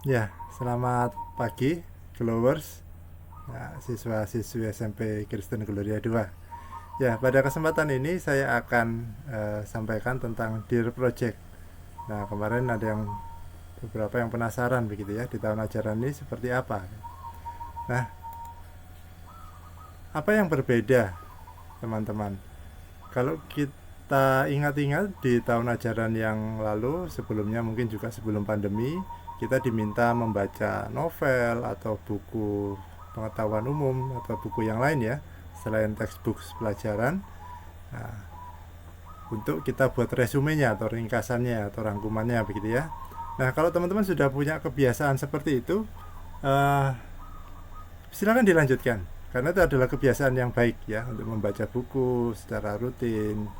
Ya, selamat pagi, Glowers, ya, siswa-siswi SMP Kristen Gloria 2. Ya, pada kesempatan ini saya akan sampaikan tentang Dear Project. Nah, kemarin ada beberapa yang penasaran begitu ya, di tahun ajaran ini seperti apa. Nah, apa yang berbeda, teman-teman? Kalau kita ingat-ingat di tahun ajaran yang lalu, sebelumnya mungkin juga sebelum pandemi, kita diminta membaca novel atau buku pengetahuan umum atau buku yang lain ya, selain textbook pelajaran. Nah, untuk kita buat resumenya atau ringkasannya atau rangkumannya begitu ya. Nah, kalau teman-teman sudah punya kebiasaan seperti itu, eh, silakan dilanjutkan karena itu adalah kebiasaan yang baik ya untuk membaca buku secara rutin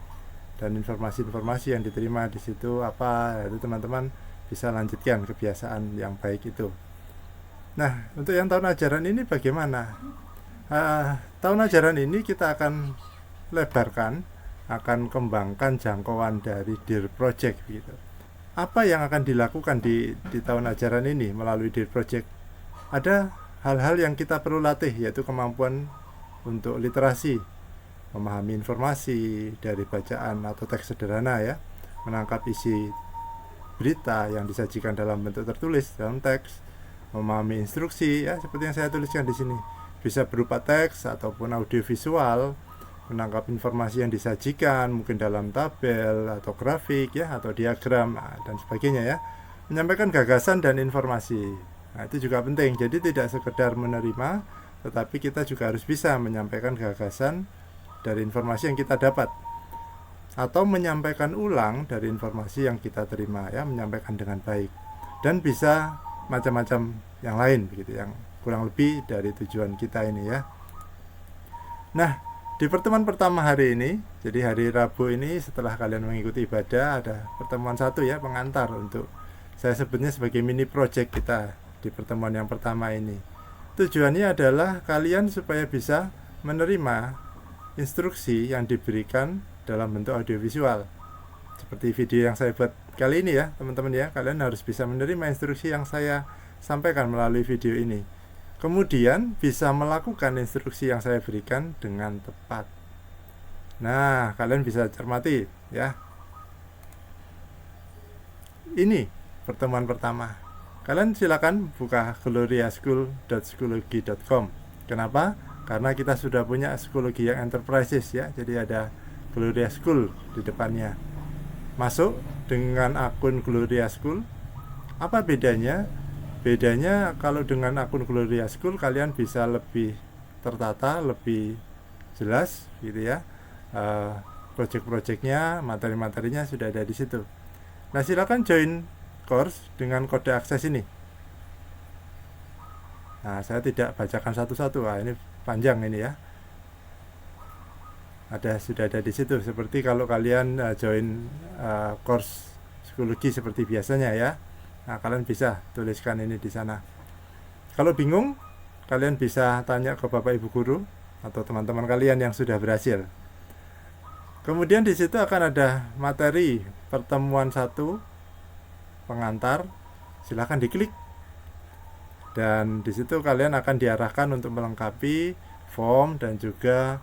dan informasi-informasi yang diterima di situ apa itu teman-teman bisa lanjutkan kebiasaan yang baik itu. Nah, untuk yang tahun ajaran ini bagaimana? Tahun ajaran ini kita akan lebarkan, akan kembangkan jangkauan dari Dear Project gitu. Apa yang akan dilakukan di tahun ajaran ini melalui Dear Project? Ada hal-hal yang kita perlu latih, yaitu kemampuan untuk literasi, memahami informasi dari bacaan atau teks sederhana ya, menangkap isi berita yang disajikan dalam bentuk tertulis dalam teks, memahami instruksi ya seperti yang saya tuliskan di sini, bisa berupa teks ataupun audio visual, menangkap informasi yang disajikan mungkin dalam tabel atau grafik ya atau diagram dan sebagainya ya, menyampaikan gagasan dan informasi. Nah, itu juga penting. Jadi tidak sekedar menerima, tetapi kita juga harus bisa menyampaikan gagasan dari informasi yang kita dapat atau menyampaikan ulang dari informasi yang kita terima ya, menyampaikan dengan baik. Dan bisa macam-macam yang lain begitu yang kurang lebih dari tujuan kita ini ya. Nah, di pertemuan pertama hari ini, jadi hari Rabu ini setelah kalian mengikuti ibadah, ada pertemuan satu ya, pengantar untuk saya sebutnya sebagai mini project kita di pertemuan yang pertama ini. Tujuannya adalah kalian supaya bisa menerima instruksi yang diberikan dalam bentuk audiovisual. Seperti video yang saya buat kali ini ya, teman-teman ya, kalian harus bisa menerima instruksi yang saya sampaikan melalui video ini. Kemudian bisa melakukan instruksi yang saya berikan dengan tepat. Nah, kalian bisa cermati ya. Ini pertemuan pertama. Kalian silakan buka gloriaschool.schoology.com. Kenapa? Karena kita sudah punya psikologi yang enterprises ya. Jadi ada Gloria School di depannya. Masuk dengan akun Gloria School. Apa bedanya? Bedanya kalau dengan akun Gloria School kalian bisa lebih tertata, lebih jelas gitu ya. Project-projectnya, materi-materinya sudah ada di situ. Nah, silakan join course dengan kode akses ini. Nah, saya tidak bacakan satu-satu. Ini panjang ini ya. Sudah ada di situ. Seperti kalau kalian join course psikologi seperti biasanya ya. Nah, kalian bisa tuliskan ini di sana. Kalau bingung, kalian bisa tanya ke Bapak Ibu guru atau teman-teman kalian yang sudah berhasil. Kemudian di situ akan ada materi pertemuan 1 pengantar. Silahkan diklik. Dan di situ kalian akan diarahkan untuk melengkapi form dan juga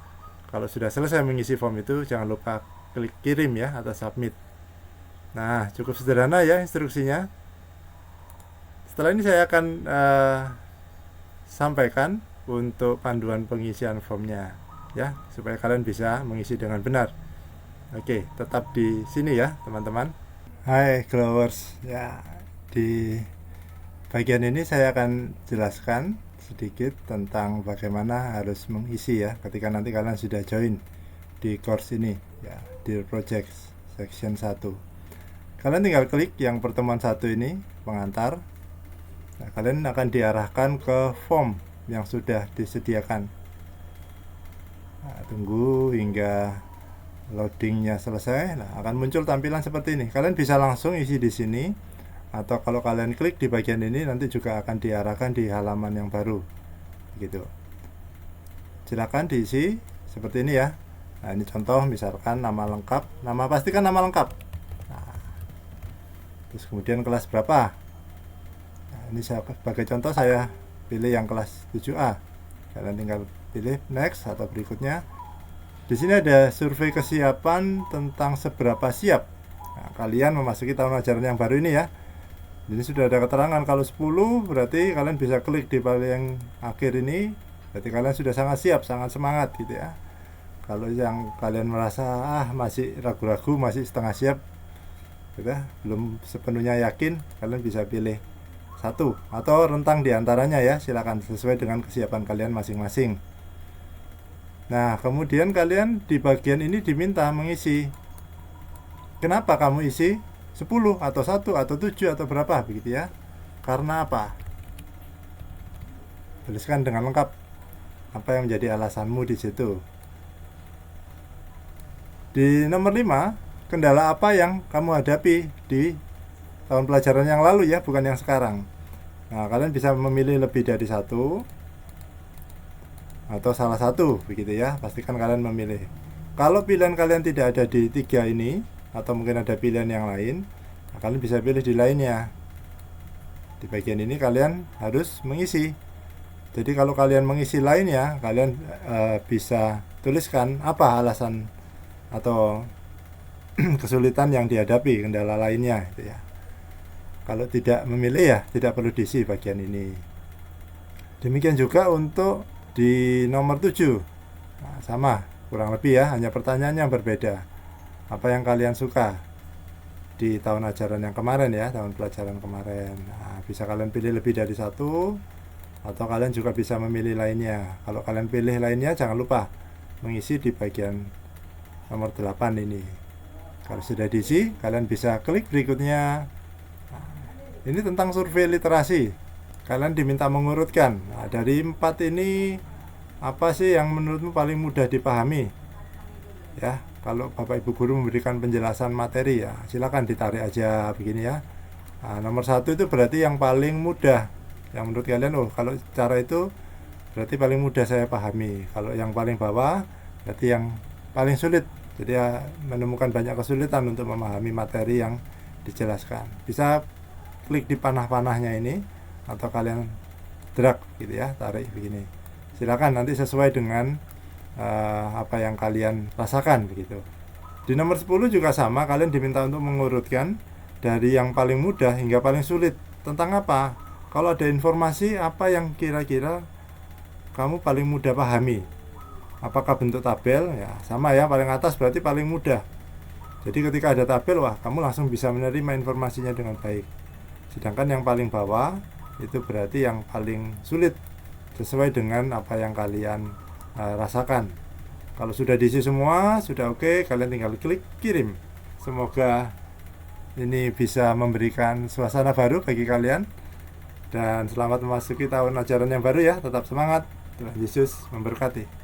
kalau sudah selesai mengisi form itu jangan lupa klik kirim ya atau submit. Nah, cukup sederhana ya instruksinya. Setelah ini saya akan sampaikan untuk panduan pengisian formnya ya, supaya kalian bisa mengisi dengan benar. Oke, tetap di sini ya teman-teman. Hai Glowers ya, di bagian ini saya akan jelaskan sedikit tentang bagaimana harus mengisi ya ketika nanti kalian sudah join di course ini ya, Dear Project section 1. Kalian tinggal klik yang pertemuan 1 ini, pengantar. Nah, kalian akan diarahkan ke form yang sudah disediakan. Nah, tunggu hingga loadingnya selesai. Nah, akan muncul tampilan seperti ini. Kalian bisa langsung isi di sini, atau kalau kalian klik di bagian ini nanti juga akan diarahkan di halaman yang baru gitu. Silakan diisi seperti ini ya. Nah, ini contoh misalkan nama lengkap, pastikan nama lengkap. Nah, terus kemudian kelas berapa. Nah, Ini sebagai contoh saya pilih yang kelas 7A. Kalian tinggal pilih next atau berikutnya. Di sini ada survei kesiapan tentang seberapa siap kalian memasuki tahun ajaran yang baru ini ya. Ini sudah ada keterangan kalau 10 berarti kalian bisa klik di paling akhir ini, berarti kalian sudah sangat siap, sangat semangat gitu ya. Kalau yang kalian merasa masih ragu-ragu, masih setengah siap gitu, belum sepenuhnya yakin, kalian bisa pilih satu atau rentang diantaranya ya, silakan sesuai dengan kesiapan kalian masing-masing. Nah kemudian kalian di bagian ini diminta mengisi. Kenapa kamu isi 10 atau 1 atau 7 atau berapa begitu ya? Karena apa? Tuliskan dengan lengkap apa yang menjadi alasanmu di situ. Di nomor 5, kendala apa yang kamu hadapi di tahun pelajaran yang lalu ya, bukan yang sekarang. Nah, kalian bisa memilih lebih dari satu atau salah satu begitu ya. Pastikan kalian memilih. Kalau pilihan kalian tidak ada di 3 ini, atau mungkin ada pilihan yang lain, kalian bisa pilih di lainnya. Di bagian ini kalian harus mengisi. Jadi kalau kalian mengisi lainnya, kalian bisa tuliskan apa alasan atau kesulitan yang dihadapi, kendala lainnya gitu ya. Kalau tidak memilih ya tidak perlu diisi bagian ini. Demikian juga untuk di nomor 7. Nah, sama kurang lebih ya, hanya pertanyaannya yang berbeda. Apa yang kalian suka di tahun ajaran yang kemarin ya, tahun pelajaran kemarin. Nah, bisa kalian pilih lebih dari satu, atau kalian juga bisa memilih lainnya. Kalau kalian pilih lainnya, jangan lupa mengisi di bagian nomor 8 ini. Kalau sudah diisi, kalian bisa klik berikutnya. Nah, ini tentang survei literasi. Kalian diminta mengurutkan. Nah, dari 4 ini apa sih yang menurutmu paling mudah dipahami? Ya, kalau Bapak Ibu guru memberikan penjelasan materi ya, silakan ditarik aja begini ya. Nah, nomor 1 itu berarti yang paling mudah. Yang menurut kalian, kalau cara itu berarti paling mudah saya pahami. Kalau yang paling bawah berarti yang paling sulit. Jadi ya, menemukan banyak kesulitan untuk memahami materi yang dijelaskan. Bisa klik di panah-panahnya ini, atau kalian drag gitu ya, tarik begini. Silakan nanti sesuai dengan apa yang kalian rasakan begitu. Di nomor 10 juga sama, kalian diminta untuk mengurutkan dari yang paling mudah hingga paling sulit. Tentang apa? Kalau ada informasi apa yang kira-kira kamu paling mudah pahami. Apakah bentuk tabel? Ya, sama ya, paling atas berarti paling mudah. Jadi ketika ada tabel, kamu langsung bisa menerima informasinya dengan baik. Sedangkan yang paling bawah itu berarti yang paling sulit, sesuai dengan apa yang kalian rasakan. Kalau sudah diisi semua, sudah oke, kalian tinggal klik kirim. Semoga ini bisa memberikan suasana baru bagi kalian, dan selamat memasuki tahun ajaran yang baru ya. Tetap semangat, Tuhan Yesus memberkati.